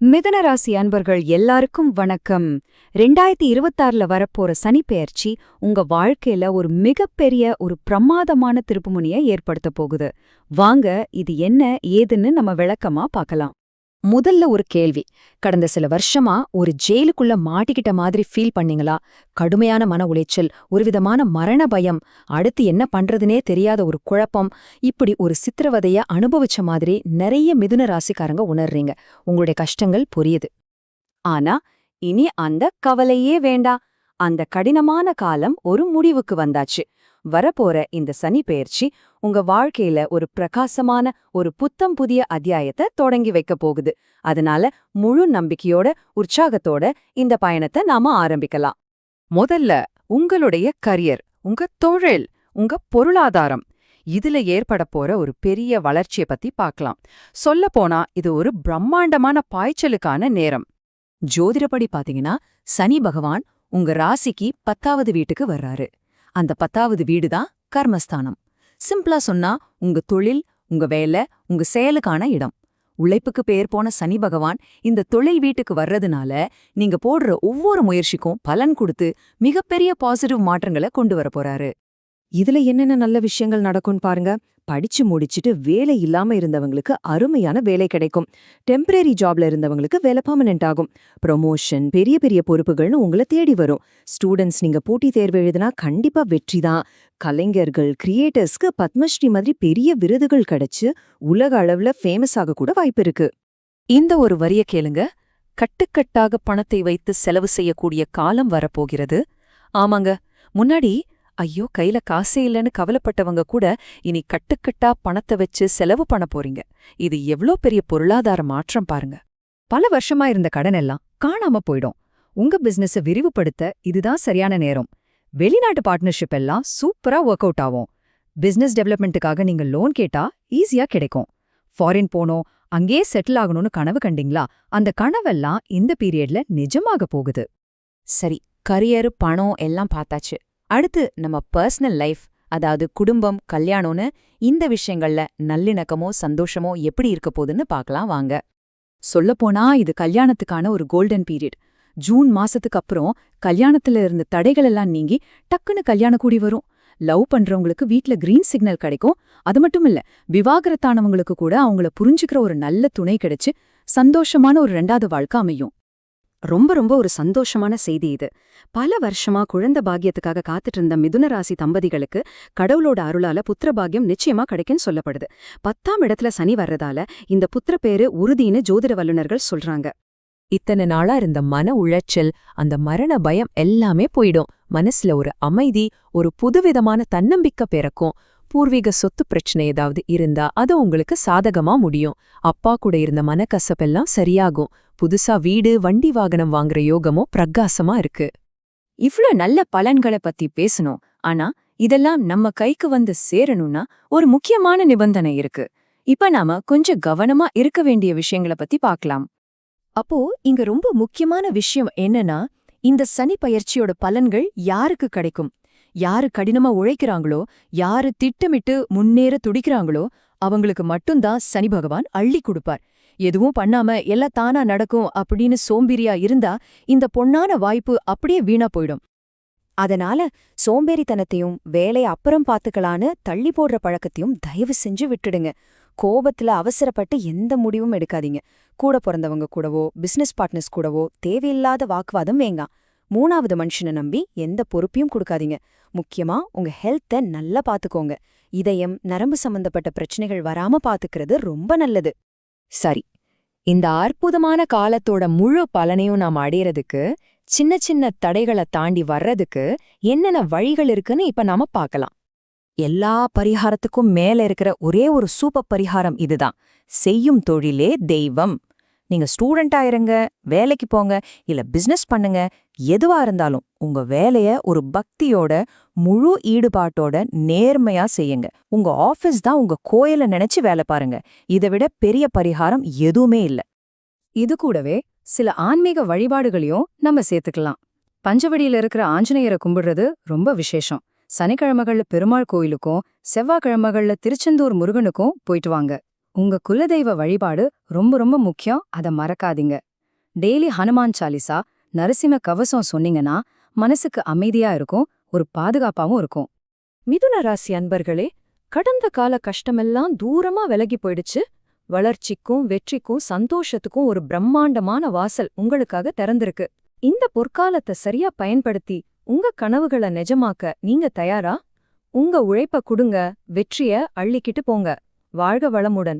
மிதுன ராசி அன்பர்கள் எல்லாருக்கும் வணக்கம். 2026ல வரப்போற சனிப்பெயர்ச்சி உங்க வாழ்க்கையில ஒரு மிகப்பெரிய ஒரு பிரமாதமான திருப்புமுனையை ஏற்படுத்த போகுது. வாங்க இது என்ன ஏதுன்னு நம்ம விளக்கமா பார்க்கலாம். முதல்ல ஒரு கேள்வி. கடந்த சில வருஷமா ஒரு ஜெயிலுக்குள்ள மாட்டிக்கிட்ட மாதிரி ஃபீல் பண்ணீங்களா? கடுமையான மன உளைச்சல், ஒரு விதமான மரண பயம், அடுத்து என்ன பண்றதுனே தெரியாத ஒரு குழப்பம், இப்படி ஒரு சித்திரவதைய அனுபவிச்ச மாதிரி நிறைய மிதுன ராசிக்காரங்க உணர்றீங்க. உங்களுடைய கஷ்டங்கள் புரியுது. ஆனா இனி அந்த கவலையே வேண்டாம். அந்த கடினமான காலம் ஒரு முடிவுக்கு வந்தாச்சு. வரப்போற இந்த சனி பெயர்ச்சி உங்க வாழ்க்கையில ஒரு பிரகாசமான ஒரு புத்தம் புதிய அத்தியாயத்தை தொடங்கி வைக்க போகுது. அதனால முழு நம்பிக்கையோட உற்சாகத்தோட இந்த பயணத்தை நாம ஆரம்பிக்கலாம். முதல்ல உங்களுடைய கரியர், உங்க தொழில், உங்க பொருளாதாரம், இதுல ஏற்பட போற ஒரு பெரிய வளர்ச்சியை பத்தி பார்க்கலாம். சொல்லப்போனா இது ஒரு பிரம்மாண்டமான பாய்ச்சலுக்கான நேரம். ஜோதிடப்படி பாத்தீங்கன்னா சனி பகவான் உங்க ராசிக்கு 10வது வீட்டுக்கு வர்றாரு. அந்த 10வது வீடுதான் கர்மஸ்தானம். சிம்பிளா சொன்னா உங்க தொழில், உங்க வேலை, உங்க செயலுக்கான இடம். உழைப்புக்கு பேர் போன சனி பகவான் இந்த தொழில் வீட்டுக்கு வர்றதுனால நீங்க போடுற ஒவ்வொரு முயற்சிக்கும் பலன் கொடுத்து மிகப்பெரிய பாசிட்டிவ் மாற்றங்களை கொண்டு வர போறாரு. இதுல என்னென்ன நல்ல விஷயங்கள் நடக்கும்னு பாருங்க. படிச்சு முடிச்சுட்டு வேலை இல்லாம இருந்தவங்களுக்கு அருமையான வேலை கிடைக்கும். டெம்பரரி ஜாப்ல இருந்தவங்களுக்கு வேலை பர்மனெண்ட் ஆகும். ப்ரொமோஷன், பெரிய பெரிய பொறுப்புகள்னு உங்களை தேடி வரும். ஸ்டூடெண்ட்ஸ் நீங்க போட்டித் தேர்வு எழுதினா கண்டிப்பா வெற்றி தான். கலைஞர்கள், கிரியேட்டர்ஸ்க்கு பத்மஸ்ரீ மாதிரி பெரிய விருதுகள் கிடைச்சு உலக அளவுல ஃபேமஸ் ஆக கூட வாய்ப்பு இருக்கு. இந்த ஒரு வரிய கேளுங்க. கட்டுக்கட்டாக பணத்தை வைத்து செலவு செய்யக்கூடிய காலம் வரப்போகிறது. ஆமாங்க, முன்னாடி ஐயோ கையில காசே இல்லைன்னு கவலைப்பட்டவங்க கூட இனி கட்டுக்கட்டா பணத்தை வச்சு செலவு பண்ண போறீங்க. இது எவ்ளோ பெரிய பொருளாதார மாற்றம் பாருங்க. பல வருஷமா இருந்த கடன் எல்லாம் காணாம போயிடும். உங்க பிசினஸ விரிவுபடுத்த இதுதான் சரியான நேரம். வெளிநாட்டு பார்ட்னர்ஷிப் எல்லாம் சூப்பரா ஒர்க் அவுட் ஆகும். பிசினஸ் டெவலப்மெண்ட்டுக்காக நீங்க லோன் கேட்டா ஈஸியா கிடைக்கும். ஃபாரின் போனோம், அங்கேயே செட்டில் ஆகணும்னு கனவு கண்டீங்களா? அந்த கனவெல்லாம் இந்த பீரியட்ல நிஜமாக போகுது. சரி, கரியர், பணம் எல்லாம் பார்த்தாச்சு. அடுத்து நம்ம பர்சனல் லைஃப், அதாவது குடும்பம், கல்யாணம்னு இந்த விஷயங்கள்ல நல்லிணக்கமோ சந்தோஷமோ எப்படி இருக்க போகுதுன்னு பார்க்கலாம் வாங்க. சொல்லப்போனா இது கல்யாணத்துக்கான ஒரு கோல்டன் பீரியட். ஜூன் மாசத்துக்கு அப்புறம் கல்யாணத்துல இருந்த தடைகள் எல்லாம் நீங்கி டக்குன்னு கல்யாணம் கூடி வரும். லவ் பண்றவங்களுக்கு வீட்ல கிரீன் சிக்னல் கிடைக்கும். அது மட்டும் இல்ல, விவாகரத்தானவங்களுக்கு கூட அவங்கள புரிஞ்சுக்கிற ஒரு நல்ல துணை கிடைச்சு சந்தோஷமான ஒரு 2வது வாழ்க்கை அமையும். ரொம்ப ஒரு சந்தோஷமான செய்தி இது. பல வருஷமா குழந்தை பாக்கியத்துக்காக காத்துட்டு இருந்த மிதுன ராசி தம்பதிகளுக்கு கடவுளோட அருளால புத்திர பாக்கியம் நிச்சயமா கிடைக்குன்னு சொல்லப்படுது. 10ஆம் இடத்துல சனி வர்றதால இந்த புத்திர பேரு உறுதின்னு ஜோதிட வல்லுநர்கள் சொல்றாங்க. இத்தனை நாளா இருந்த மன உளைச்சல், அந்த மரண பயம் எல்லாமே போயிடும். மனசுல ஒரு அமைதி, ஒரு புதுவிதமான தன்னம்பிக்கை பிறக்கும். பூர்வீக சொத்து பிரச்சனை ஏதாவது இருந்தா அது உங்களுக்கு சாதகமா முடியும். அப்பா கூட இருந்த மனக்கசப்பெல்லாம் சரியாகும். புதுசா வீடு, வண்டி வாகனம் வாங்குற யோகமோ பிரகாசமா இருக்கு. இவ்ளோ நல்ல பலன்களை பத்தி பேசணும். ஆனா இதெல்லாம் நம்ம கைக்கு வந்து சேரணும்னா ஒரு முக்கியமான நிபந்தனை இருக்கு. இப்ப நாம கொஞ்சம் கவனமா இருக்க வேண்டிய விஷயங்களை பத்தி பார்க்கலாம். அப்போ இங்க ரொம்ப முக்கியமான விஷயம் என்னன்னா, இந்த சனி பயிற்சியோட பலன்கள் யாருக்கு கிடைக்கும்? யாரு கடினமா உழைக்கிறாங்களோ, யாரு திட்டமிட்டு முன்னேற துடிக்கிறாங்களோ அவங்களுக்கு மட்டும்தான் சனி பகவான் அள்ளி கொடுப்பார். எதுவும் பண்ணாம எல்லாம் தானா நடக்கும் அப்படின்னு சோம்பேறியா இருந்தா இந்த பொன்னான வாய்ப்பு அப்படியே வீணா போயிடும். அதனால சோம்பேறித்தனத்தையும் வேலைய அப்புறம் பாத்துக்கலான்னு தள்ளி போடுற பழக்கத்தையும் தயவு செஞ்சு விட்டுடுங்க. கோபத்துல அவசரப்பட்டு எந்த முடிவும் எடுக்காதீங்க. கூட பிறந்தவங்க கூடவோ பிசினஸ் பார்ட்னர்ஸ் கூடவோ தேவையில்லாத வாக்குவாதம் வேண்டாம். 3வது மனுஷனை நம்பி எந்த பொறுப்பையும் கொடுக்காதீங்க. முக்கியமா உங்க ஹெல்த்தை நல்லா பாத்துக்கோங்க. இதயம், நரம்பு சம்பந்தப்பட்ட பிரச்சனைகள் வராம பாத்துக்கிறது ரொம்ப நல்லது. சரி, இந்த அற்புதமான காலத்தோட முழு பலனையும் நாம் அடையறதுக்கு, சின்ன சின்ன தடைகளை தாண்டி வர்றதுக்கு என்னென்ன வழிகள் இருக்குன்னு இப்ப நாம பார்க்கலாம். எல்லா பரிகாரத்துக்கும் மேல இருக்கிற ஒரே ஒரு சூப்பர் பரிகாரம் இதுதான். செய்யும் தொழிலே தெய்வம். நீங்க ஸ்டூடெண்டா இருங்க, வேலைக்கு போங்க, இல்ல பிசினஸ் பண்ணுங்க, எதுவா இருந்தாலும் உங்க வேலைய ஒரு பக்தியோட, முழு ஈடுபாட்டோட நேர்மையா செய்யுங்க. உங்க ஆபீஸ் தான் உங்க கோயில நினைச்சு வேலை பாருங்க. இதை விட பெரிய பரிகாரம் எதுவுமே இல்ல. இது கூடவே சில ஆன்மீக வழிபாடுகளையும் நம்ம சேர்த்துக்கலாம். பஞ்சவடியில இருக்கிற ஆஞ்சநேயரை கும்பிடுறது ரொம்ப விசேஷம். சனிக்கிழமைகள்ல பெருமாள் கோயிலுக்கும், செவ்வாய்க்கிழமைகள்ல திருச்செந்தூர் முருகனுக்கும் போயிட்டு வாங்க. உங்க குலதெய்வ வழிபாடு ரொம்ப முக்கியம், அதை மறக்காதீங்க. டெய்லி ஹனுமான் சாலிசா, நரசிம்ம கவசம் சொன்னீங்கன்னா மனசுக்கு அமைதியா இருக்கும், ஒரு பாதுகாப்பாவும் இருக்கும். மிதுன ராசி அன்பர்களே, கடந்த கால கஷ்டமெல்லாம் தூரமா விலகி போயிடுச்சு. வளர்ச்சிக்கும் வெற்றிக்கும் சந்தோஷத்துக்கும் ஒரு பிரம்மாண்டமான வாசல் உங்களுக்காக திறந்திருக்கு. இந்த பொற்காலத்தை சரியா பயன்படுத்தி உங்க கனவுகளை நிஜமாக்க நீங்க தயாரா? உங்க உழைப்ப குடுங்க, வெற்றிய அள்ளிக்கிட்டு போங்க. வாழ்க வளமுடன்.